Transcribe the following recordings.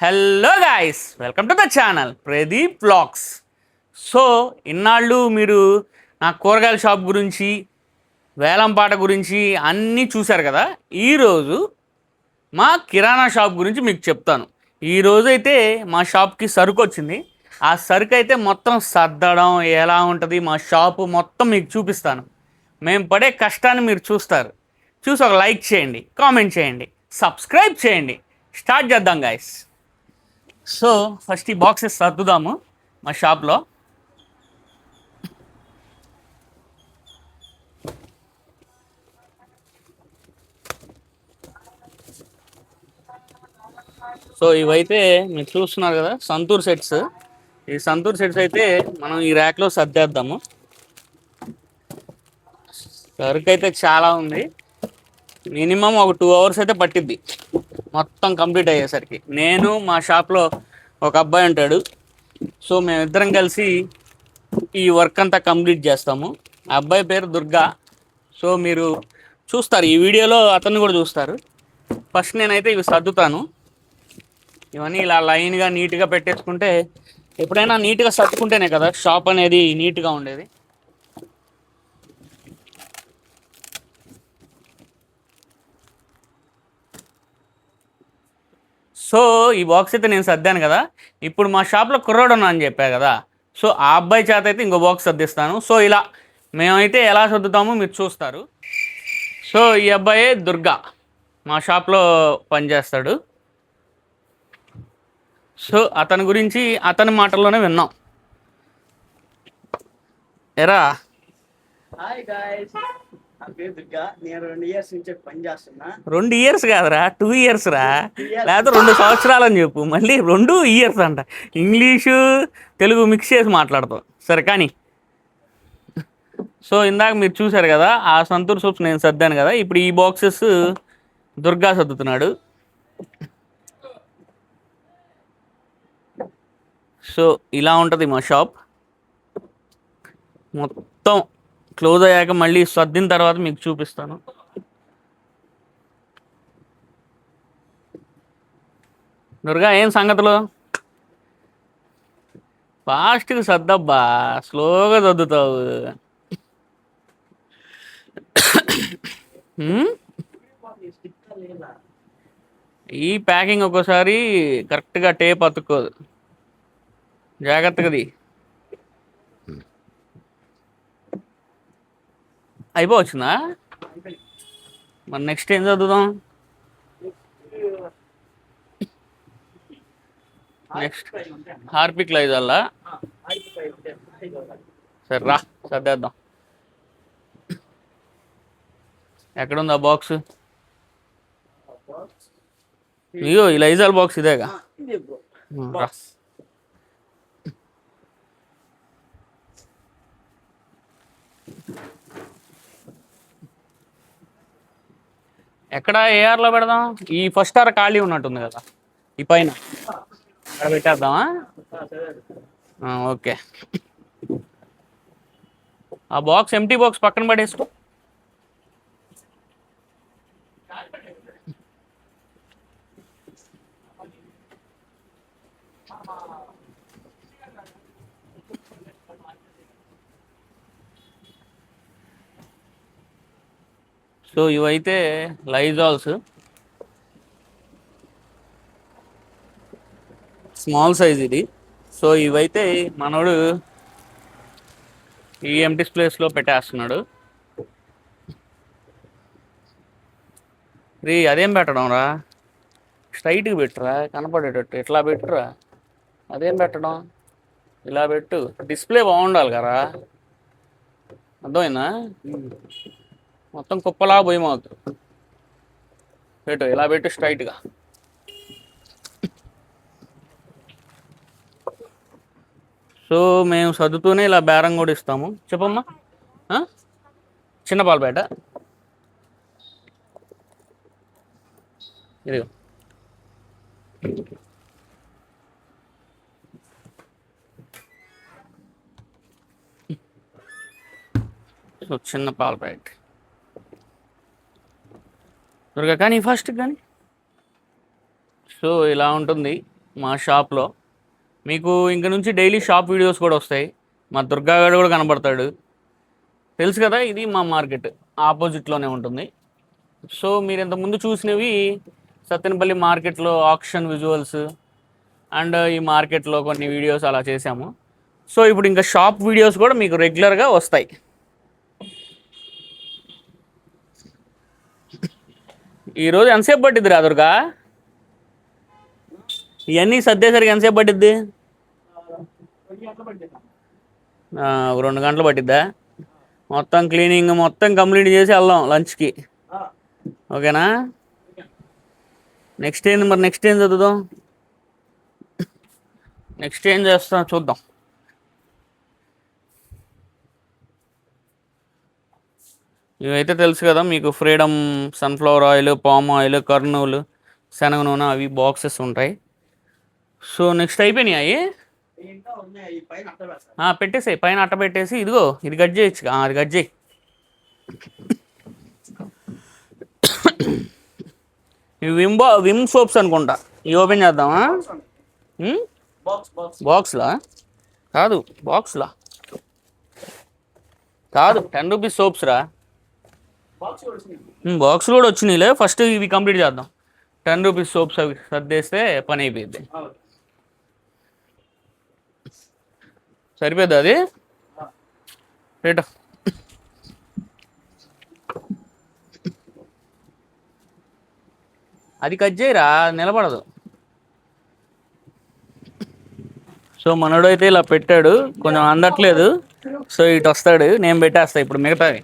Hello guys, welcome to the channel Pradeep vlogs. So ఇన్నాళ్ళు మీరు నా కూరగాయల షాప్ గురించి, వేలంపాట గురించి అన్నీ చూశారు కదా. ఈరోజు మా కిరాణా షాప్ గురించి మీకు చెప్తాను. ఈరోజు అయితే మా షాప్కి సరుకు వచ్చింది. ఆ సరుకు అయితే మొత్తం సర్దడం ఎలా ఉంటుంది, మా షాపు మొత్తం మీకు చూపిస్తాను. మేము పడే కష్టాన్ని మీరు చూస్తారు. చూసి ఒక లైక్ చేయండి, కామెంట్ చేయండి, సబ్స్క్రైబ్ చేయండి. స్టార్ట్ చేద్దాం గాయస్. సో ఫస్ట్ ఈ బాక్సెస్ సర్దుదాము మా షాప్లో. సో ఇవైతే మీరు చూస్తున్నారు కదా సంతూర్ సెట్స్. ఈ సంతూర్ సెట్స్ అయితే మనం ఈ ర్యాక్లో సర్దేద్దాము. సరుకు అయితే చాలా ఉంది. మినిమం ఒక 2 అవర్స్ అయితే పట్టిద్ది మొత్తం కంప్లీట్ అయ్యేసరికి. నేను మా షాప్లో ఒక అబ్బాయి ఉంటాడు. సో మేమిద్దరం కలిసి ఈ వర్క్ అంతా కంప్లీట్ చేస్తాము. ఆ అబ్బాయి పేరు దుర్గా. సో మీరు చూస్తారు ఈ వీడియోలో, అతన్ని కూడా చూస్తారు. ఫస్ట్ నేనైతే ఇవి సర్దుతాను. ఇవన్నీ ఇలా లైన్గా నీట్గా పెట్టేసుకుంటే, ఎప్పుడైనా నీట్గా సర్దుకుంటేనే కదా షాప్ అనేది నీట్గా ఉండేది. సో ఈ బాక్స్ అయితే నేను సర్దాను కదా. ఇప్పుడు మా షాప్లో కుర్రాడు ఉన్నా అని చెప్పా కదా. సో ఆ అబ్బాయి చేత అయితే ఇంకో బాక్స్ సర్దిస్తాను. సో ఇలా మేమైతే ఎలా సర్దుతామో మీరు చూస్తారు. సో ఈ అబ్బాయే దుర్గా, మా షాప్లో పనిచేస్తాడు. సో అతని గురించి అతని మాటల్లోనే విన్నాం. ఎరా హాయ్ గాయ్స్, నా పేరు దుర్గా. నేను 2 ఇయర్స్ నుంచి పని చేస్తున్నా. 2 ఇయర్స్ కాదురా, 2 ఇయర్స్ రా. లేకపోతే 2 సంవత్సరాలు అని చెప్పు. మళ్ళీ 2 ఇయర్స్ అంట. ఇంగ్లీషు తెలుగు మిక్స్ చేసి మాట్లాడతాం. సరే కానీ, సో ఇందాక మీరు చూశారు కదా ఆ సంతూర్ సోప్స్ నేను సర్దాను కదా. ఇప్పుడు ఈ బాక్సెస్ దుర్గా సర్దుతున్నాడు. సో ఇలా ఉంటుంది మా షాప్. మొత్తం క్లోజ్ అయ్యాక మళ్ళీ సర్దిన తర్వాత మీకు చూపిస్తాను. దుర్గా ఏం సంగతులు? ఫాస్ట్గా సర్దబ్బా, స్లోగా సర్దుతావు. ఈ ప్యాకింగ్ ఒక్కోసారి కరెక్ట్గా టేప్ అతుక్కోదు. జాగ్రత్తగా అయిపోవచ్చునా? మరి నెక్స్ట్ ఏం చదువుదాం? నెక్స్ట్ హార్పిక్ లైజల్లా. సరే రా సర్దేద్దాం. ఎక్కడుంది ఆ బాక్స్? అయ్యో ఈ లైజాల్ బాక్స్ ఇదేగా. రా. ఎక్కడ ఏఆర్లో పెడదాం? ఈ ఫస్ట్ ఆర్ ఖాళీ ఉన్నట్టుంది కదా, ఈ పైన అక్కడ పెట్టేద్దామా? ఓకే. ఆ బాక్స్ ఎంటీ బాక్స్ పక్కన పడేసుకో. సో ఇవైతే లైజాల్స్, స్మాల్ సైజ్ ఇది. సో ఇవైతే మనోడు ఈ ఎంటీ ప్లేస్లో పెట్టేస్తున్నాడు. రీ అదేం పెట్టడం రా, స్ట్రైట్గా పెట్టురా, కనపడేటట్టు ఇట్లా పెట్టురా. అదేం పెట్టడం, ఇలా పెట్టు. డిస్ప్లే బాగుండాలి కదా, అర్థమైందా? మొత్తం కుప్పలా పోయి మాకు పెట్టు, ఇలా పెట్టు స్ట్రైట్గా. సో మేము సర్దుతూనే ఇలా బేరం కూడా ఇస్తాము. చెప్పమ్మా. చిన్న పాలపేట ఇది. సో చిన్న పాలపేట దుర్గా కానీ ఫస్ట్ కానీ. సో ఇలా ఉంటుంది. మా షాప్లో. మీకు ఇంక నుంచి డైలీ షాప్ వీడియోస్ కూడా వస్తాయి. మా దుర్గా గారు కూడా కనబడతాడు. తెలుసు కదా, ఇది మా మార్కెట్ ఆపోజిట్లోనే ఉంటుంది. సో మీరు ఇంతకుముందు చూసినవి సత్తెనపల్లి మార్కెట్లో ఆక్షన్ విజువల్స్ అండ్ ఈ మార్కెట్లో కొన్ని వీడియోస్ అలా చేశాము. సో ఇప్పుడు ఇంకా షాప్ వీడియోస్ కూడా మీకు రెగ్యులర్గా వస్తాయి. ఈరోజు ఎంతసేపు పట్టిద్ది రా దుర్గా? ఇవన్నీ సర్దేసరికి ఎంతసేపు పట్టిద్ది? ఒక 2 గంటలు పట్టిద్దా? మొత్తం క్లీనింగ్ మొత్తం కంప్లీట్ చేసి వెళ్దాం లంచ్కి. ఓకేనా? నెక్స్ట్ ఏంది మరి? నెక్స్ట్ ఏం చదువుదాం? నెక్స్ట్ ఏం చేస్తాం చూద్దాం. ఇవైతే తెలుసు కదా మీకు, freedom sunflower oil, palm oil, Kurnool శనగ నూనె, అవి బాక్సెస్ ఉంటాయి. సో నెక్స్ట్ అయిపోయినాయి అవి. పెట్టేసాయి పైన అట్ట పెట్టేసి. ఇదిగో ఇది కట్ చేయొచ్చు. అది కట్ చేయి. ఇవి విమ్ సోప్స్ అనుకుంటా. ఇవి ఓపెన్ చేద్దామా? బాక్స్లా కాదు, బాక్స్లా కాదు, 10 రూపీస్ సోప్స్ రా. బాక్స్ కూడా వచ్చినాయిలే. ఫస్ట్ ఇవి కంప్లీట్ చేద్దాం. 10 రూపీస్ సోప్స్ అవి సర్దేస్తే పని అయిపోయింది. సరిపోద్ది అది రేట. అది కట్ చేయరా, నిలబడదు. సో మనోడు అయితే ఇలా పెట్టాడు, కొంచెం అందట్లేదు. సో ఇటు వస్తాడు, నేను పెట్టేస్తా ఇప్పుడు మిగతావి.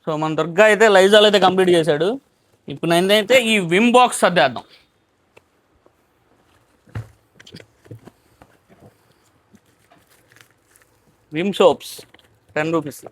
సో మన దుర్గా అయితే లైజాల్ అయితే కంప్లీట్ చేశాడు. ఇప్పుడు నేనైతే ఈ విమ్ బాక్స్ సర్దేద్దాం. Vim soaps 10 rupees.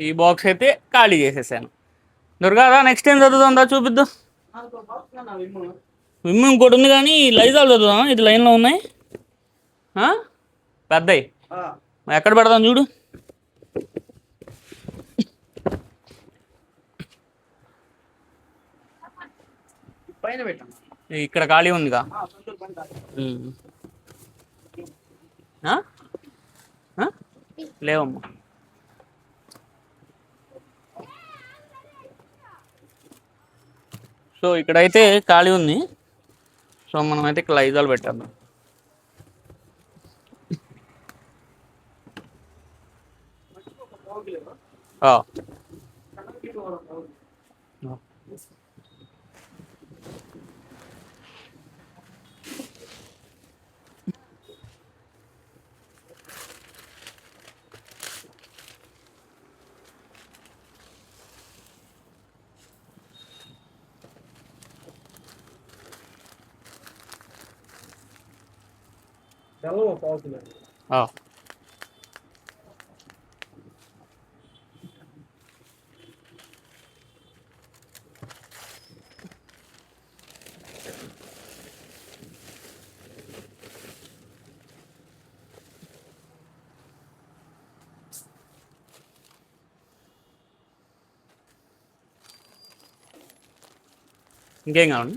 ఈ బాక్స్ అయితే ఖాళీ చేసేసాను. దుర్గాదా నెక్స్ట్ ఏం చదువుతుందా చూపిద్దాం. విమ్ ఇంకోటి ఉంది కానీ లైజాల్ చదువుదాం. ఇది లైన్లో ఉన్నాయి పెద్దవి. ఎక్కడ పెడదాం చూడు. ఇక్కడ ఖాళీ ఉందిగా. లేవమ్మా. సో ఇక్కడైతే ఖాళీ ఉంది. సో మనమైతే ఇక్కడ లైజాల్ పెట్టేద్దాం. ఇంకేం కావాలి?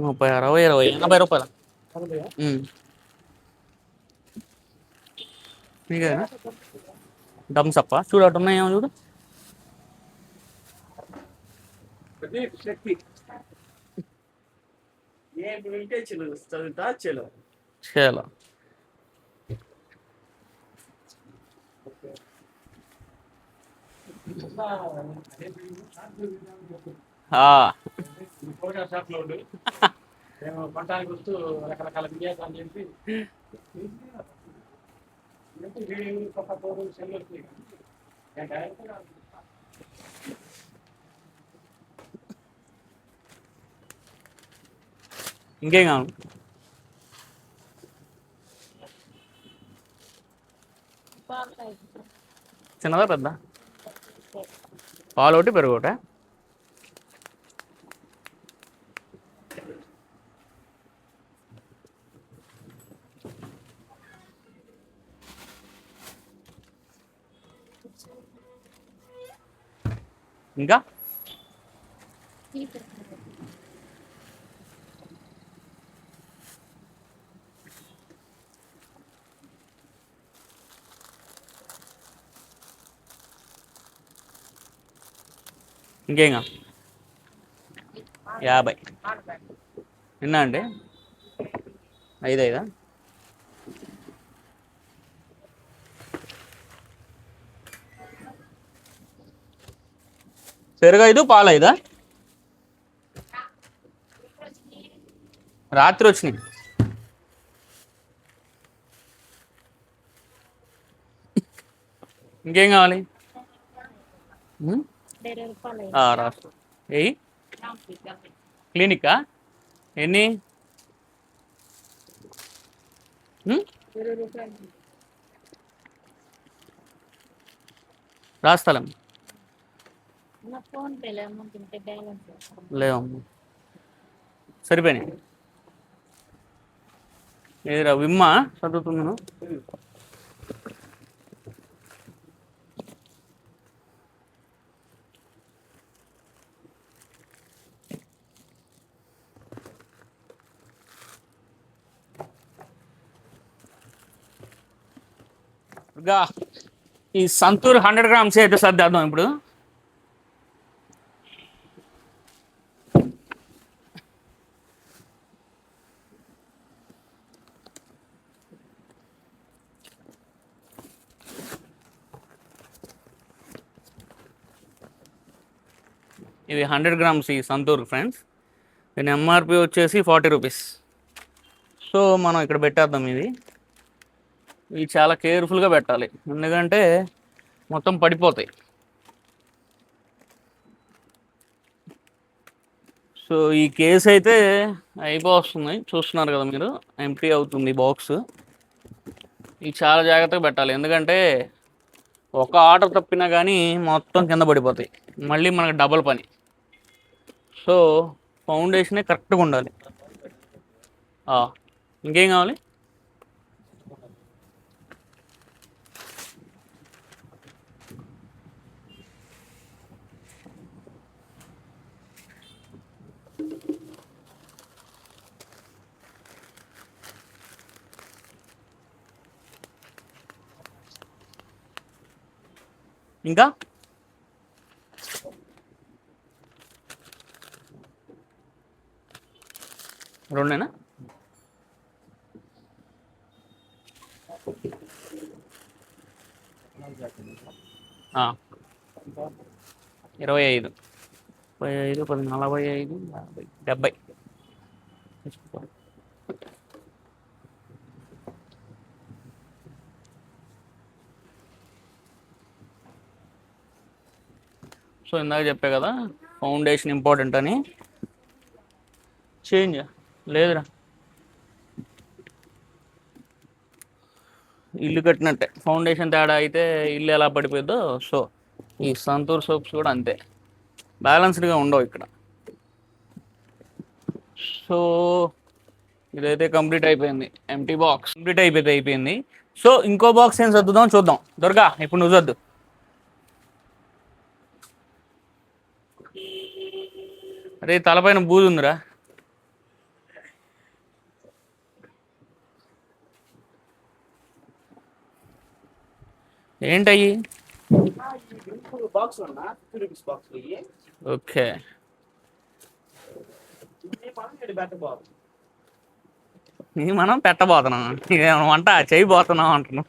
ముప్పై 60 20 80 రూపాయలు. మీకేనా థమ్స్ అప్ చూడు, అటు ఉన్నాయేమో చూడు. చలో ఆ, మేము కొనడానికి వస్తూ రకరకాల విన్యాసాలు చేసి కొత్త ఫోటో సెల్ వస్తుంది. ఇంకేం కావాలి? చిన్నదా పెద్ద? పాలు ఒకటి పెరుగు ఒకటి. ఇంకా ఇంకేం కావాలి? 50 ఎన్నా అండి? 5 పెరుగు 5 పాలు 5. రాత్రి వచ్చినాయి. ఇంకేం కావాలి? రాసు ఏయ్. క్లినికా ఎన్ని? రాస్తాం లేవమ్మా, సరిపోయినాయి. ఏదిరా విమ్మా చదువుతున్నాను. ఇంకా ఈ సంతూర్ 100 గ్రామ్స్ అయితే సర్దేద్దాం ఇప్పుడు. ఇవి 100 గ్రామ్స్ ఈ సంతూర్ ఫ్రెండ్స్. దీని ఎంఆర్పి వచ్చేసి 40 రూపీస్. సో మనం ఇక్కడ పెట్టేద్దాం. ఇవి చాలా కేర్ఫుల్గా పెట్టాలి, ఎందుకంటే మొత్తం పడిపోతాయి. సో ఈ కేసు అయితే అయిపోతుంది, చూస్తున్నారు కదా మీరు, ఎంటీ అవుతుంది బాక్స్. ఇవి చాలా జాగ్రత్తగా పెట్టాలి, ఎందుకంటే ఒక ఆర్డర్ తప్పినా కానీ మొత్తం కింద పడిపోతాయి, మళ్ళీ మనకు డబల్ పని. సో ఫౌండేషనే కరెక్ట్గా ఉండాలి. ఇంకేం కావాలి? ఇంకా రెండేనా? 25, 35, 45, 50, 70. సో ఇందాక చెప్పా కదా ఫౌండేషన్ ఇంపార్టెంట్ అని. చేంజ్ లేదురా, ఇల్లు కట్టినట్టే, ఫౌండేషన్ తేడా అయితే ఇల్లు ఎలా పడిపోద్దో, సో ఈ సంతూర్ సోప్స్ కూడా అంతే, బ్యాలెన్స్డ్గా ఉండవు ఇక్కడ. సో ఇదైతే కంప్లీట్ అయిపోయింది, ఎంటీ బాక్స్ కంప్లీట్ అయిపోయింది. సో ఇంకో బాక్స్ ఏం సర్దుదాం చూద్దాం. దుర్గా ఇప్పుడు నువ్వు సర్దు. అరే తలపైన బూజు ఉందిరా. ఏంటయ్యి? బాక్స్ ఉన్నా 50 రూపీస్ బాక్స్. ఓకే, మనం పెట్టబోతున్నాం, వంట చేయబోతున్నాం అంటున్నాం.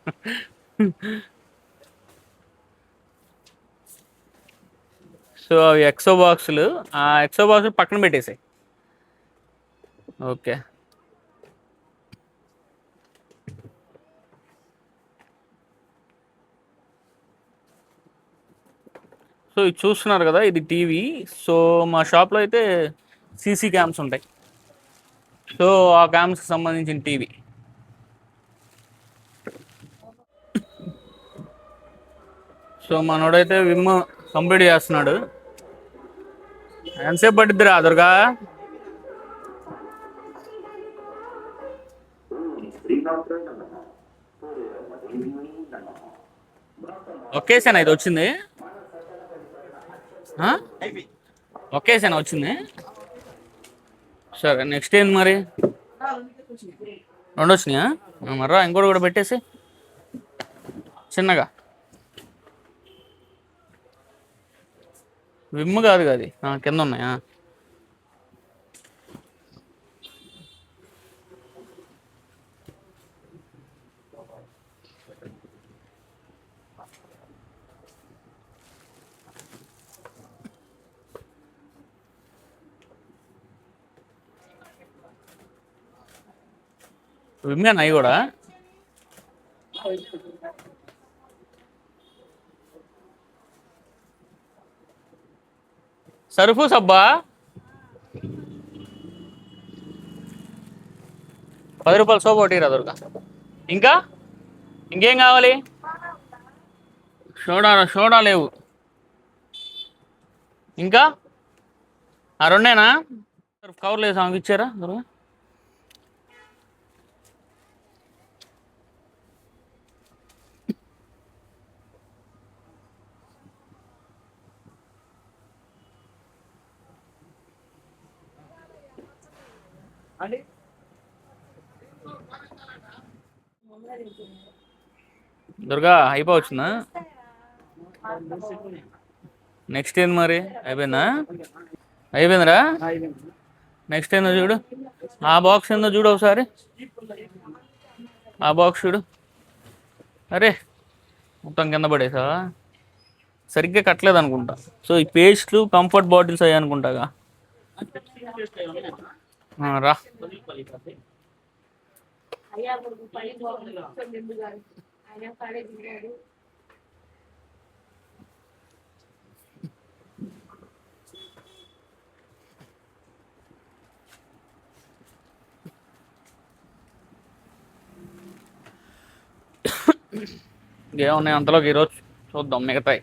సో అవి ఎక్సో బాక్సులు, ఆ ఎక్సో బాక్సులు పక్కన పెట్టేసాయి. ఓకే. సో ఇది చూస్తున్నారు కదా, ఇది టీవీ. సో మా షాప్లో అయితే సీసీ క్యామ్స్ ఉంటాయి. సో ఆ క్యామ్స్కి సంబంధించిన టీవీ. సో మనోడైతే విమ్ కంప్లీట్ చేస్తున్నాడు. ఎంతసేపు పట్టిద్దిరా దుర్గా? ఒకేసేనా ఇది వచ్చింది? అయిపోయి ఒకేసేనా వచ్చింది? సరే నెక్స్ట్ ఏంది మరి? రెండు వచ్చినాయా? మర్రా ఇంకోటి కూడా పెట్టేసి చిన్నగా. విమ్ కాదు కాదు, కింద ఉన్నాయా? విమ్మేనా అవి కూడా? సరుఫు సబ్బా 10 రూపాయలు సోప్ ఒకటి రా దుర్గా. ఇంకా ఇంకేం కావాలి? సోడా లేవు. ఇంకా ఆ రెండేనా? కవర్లు వేసి ఆమెకి ఇచ్చారా దుర్గా? అంటే దుర్గా అయిపోవచ్చునా? నెక్స్ట్ ఏంది మరి? అయిపోయిందా? అయిపోయిందిరా. నెక్స్ట్ ఏందో చూడు, ఆ బాక్స్ ఏందో చూడు ఒకసారి. ఆ బాక్స్ చూడు. అరే మొత్తం కింద పడేసావా? సరిగ్గా కట్టలేదు అనుకుంటా. సో ఈ పేస్ట్లు కంఫర్ట్ బాటిల్స్ అయ్యి అనుకుంటాగా. రా. ఏమున్నాయి అంతలోకి ఈరోజు చూద్దాం మిగతాయి.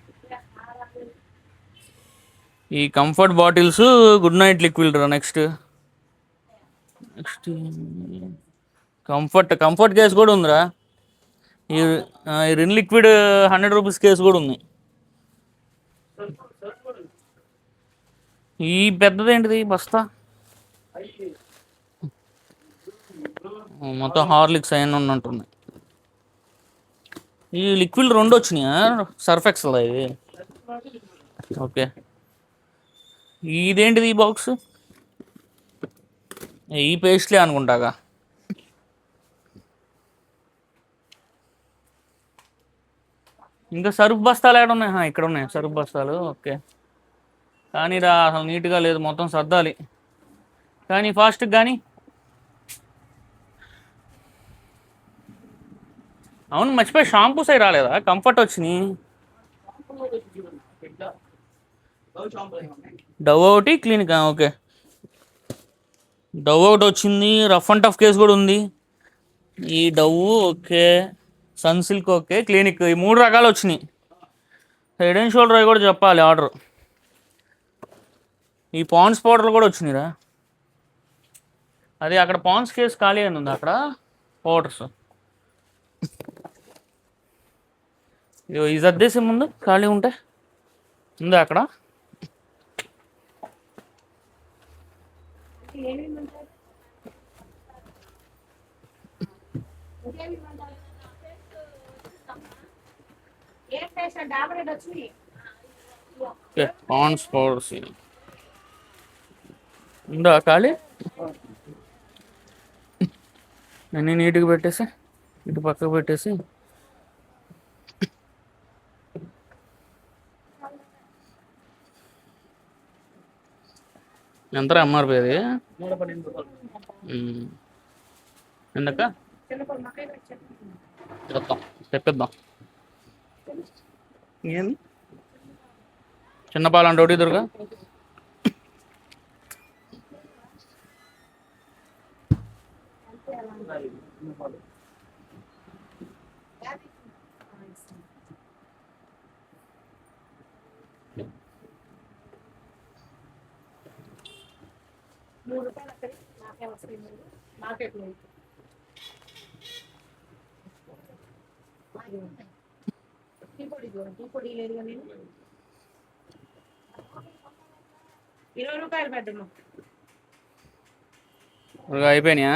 ఈ comfort bottles, good night liquid రా. నెక్స్ట్ కంఫర్ట్ కేస్ కూడా ఉందిరా. ఈ రిన్ లిక్విడ్ 100 రూపీస్ కేసు కూడా ఉంది. ఈ పెద్దదేంటిది బస్తా? మొత్తం హార్లిక్స్ అయిన ఉన్నట్టుంది. ఈ లిక్విడ్ 2 వచ్చినాయా? సర్ఫ్ ఎక్సెల్ ఇది. ఓకే. ఇదేంటిది ఈ బాక్స్? ఈ పేస్ట్లే అనుకుంటాగా. ఇంకా సరుపు బస్తాలు ఏడ ఉన్నాయి? ఇక్కడ ఉన్నాయి సరుపు బస్తాలు. ఓకే. కానీ రా అసలు నీట్గా లేదు, మొత్తం సర్దాలి. కానీ ఫాస్ట్గా కానీ. అవును మర్చిపోయి, షాంపూస్ అవి రాలేదా? కంఫర్ట్ వచ్చినాయి. డవ్ ఒకటి, క్లినిక్. ఓకే. డవ్ ఒకటి వచ్చింది. రఫ్ అండ్ టఫ్ కేసు కూడా ఉంది. ఈ Dove okay, Sunsilk okay, Clinic, ఈ 3 రకాలు వచ్చినాయి. హెడ్ అండ్ షోల్డర్ అవి కూడా చెప్పాలి ఆర్డర్. ఈ పాండ్స్ పౌడర్లు కూడా వచ్చినాయిరా. అది అక్కడ పాండ్స్ కేసు ఖాళీ అని ఉంది అక్కడ పౌడర్స్. ఇది అద్దేసి ముందు ఖాళీ ఉంటే ఉందా అక్కడ? పాండ్స్ పౌడర్స్ ఉందా ఖాళీ? అన్నీ నీట్గా పెట్టేసి ఇటు పక్కకు పెట్టేసి ఎంత ఎంఆర్పి అది? 112 రూపాయలు. ఎందుక చూద్దాం, తెప్పిద్దాం. ఏంది చిన్న పాలు అంటే ఒకటి దుర్గా? ₹3 అక్కడ నాకే వస్తాయి. నాకే టీ పొడి లేదు కానీ ₹20 పెట్టమ్మా. దుర్గా అయిపోయినాయా?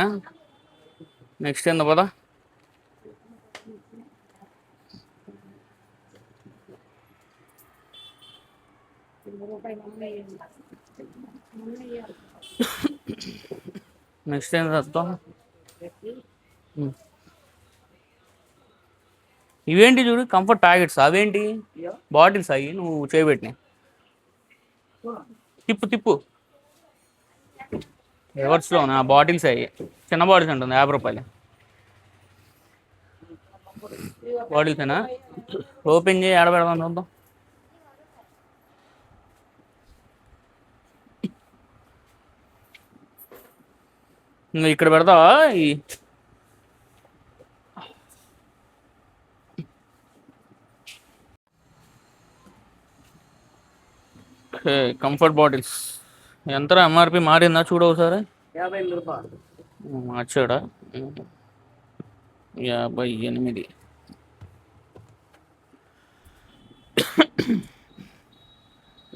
నెక్స్ట్ ఎంత పదా? నెక్స్ట్ ఏం చేస్తాం? ఇవేంటి చూడు, కంఫర్ట్ ప్యాకెట్స్. అవేంటి బాటిల్స్? అవి నువ్వు చేయబెట్టినాయి. తిప్పు తిప్పు, రివర్స్లో నా బాటిల్స్ అవి. చిన్న బాటిల్స్ ఉంటుంది, ₹50. బాటిల్సేనా? ఓపెన్ చేయి, ఆడబెడదాం చూద్దాం. ఇంకా ఇక్కడ పెడతావా? ఈ కంఫర్ట్ బాటిల్స్ ఎంత ఎంఆర్పి మారిందా చూడు ఒకసారి. 58 రూపాయలు. మార్చాడా? 58.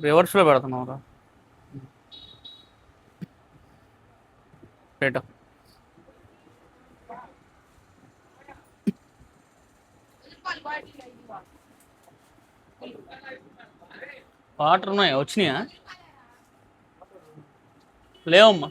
రివర్స్లో పెడుతున్నావురా. రేట వాటర్ ఉన్నాయా? వచ్చినాయా? లేవమ్మా.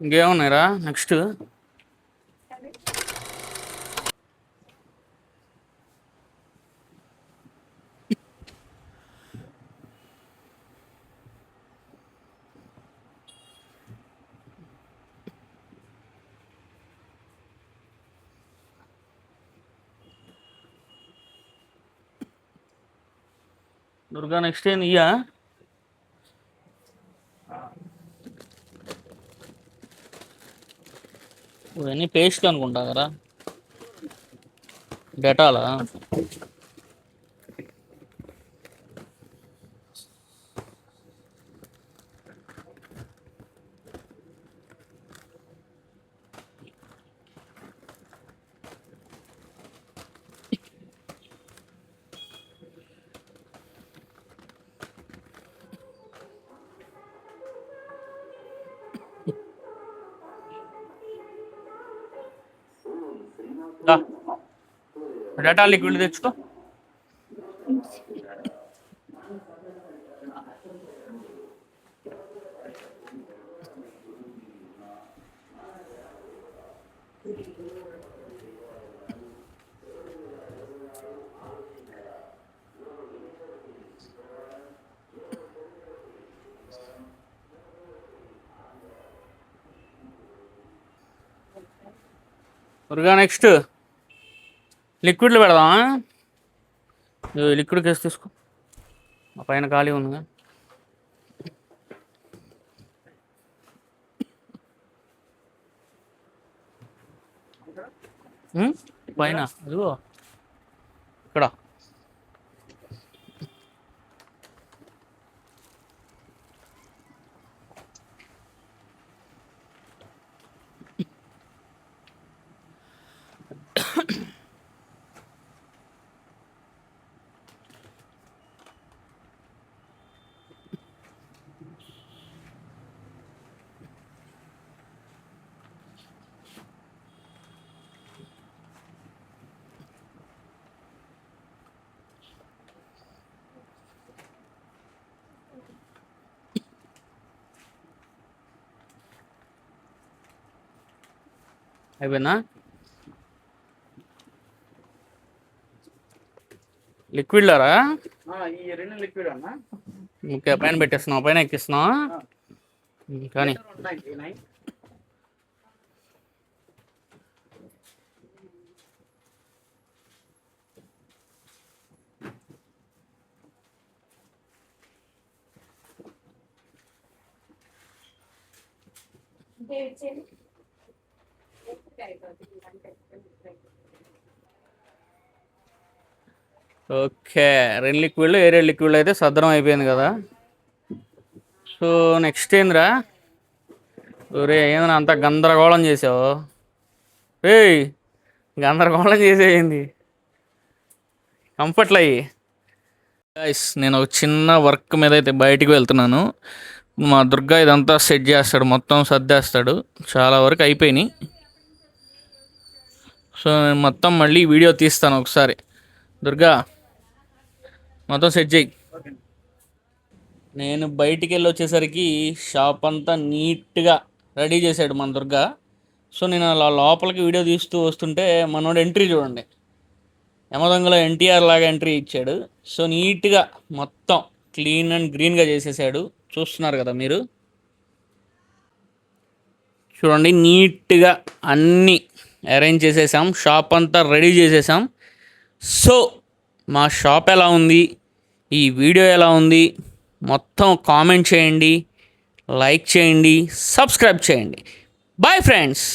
ఇంకేమున్నాయిరా నెక్స్ట్? దుర్గా నెక్స్ట్ ఏంది? ఇయ్యా? ఇవన్నీ పేస్ట్ అనుకుంటా కదా? డెటాలా? డేటా లిక్విడ్ తెచ్చుకో. దుర్గా నెక్స్ట్ లిక్విడ్లో పెడదామా? లిక్విడ్ కేసు తీసుకో, ఆ పైన ఖాళీ ఉందిగా. పైన ఇదిగో ఇక్కడ. అయిపోయిందా? లిక్విడ్లారా? ఈ 2 లిక్విడ్ అన్న. ఓకే, పైన పెట్టేస్తున్నావు, పైన ఎక్కిస్తున్నావా? కానీ 199. ఇంకే ఇచ్చేయండి. ఓకే, 2 లిక్విడ్లు ఏరేడు లిక్విడ్లు అయితే సద్దరం అయిపోయింది కదా. సో నెక్స్ట్ ఏందిరా? ఒరే ఏంద్రా అంత గందరగోళం చేసావు? ఏయ్, గందరగోళం చేసేయింది. కంఫర్ట్లు అయ్యి గైస్, నేను ఒక చిన్న వర్క్ మీద అయితే బయటికి వెళ్తున్నాను. మా దుర్గా ఇదంతా సెట్ చేస్తాడు, మొత్తం సర్దేస్తాడు. చాలా వరకు అయిపోయినాయి. సో నేను మొత్తం మళ్ళీ వీడియో తీస్తాను ఒకసారి. దుర్గా మొత్తం సెట్ చేయి. నేను బయటికి వెళ్ళి వచ్చేసరికి షాప్ అంతా నీట్గా రెడీ చేశాడు మన దుర్గా. సో నేను అలా లోపలికి వీడియో తీస్తూ వస్తుంటే మనోడు ఎంట్రీ చూడండి, యమదొంగలో ఎన్టీఆర్ లాగా ఎంట్రీ ఇచ్చాడు. సో నీట్గా మొత్తం క్లీన్ అండ్ గ్రీన్గా చేసేసాడు. చూస్తున్నారు కదా మీరు, చూడండి నీట్గా అన్నీ అరేంజ్ చేసేసాం, షాప్ అంతా రెడీ చేసేసాం. సో మా షాప్ ఎలా ఉంది, ఈ వీడియో ఎలా ఉంది, మొత్తం కామెంట్ చేయండి, లైక్ చేయండి, సబ్స్క్రైబ్ చేయండి. Bye friends.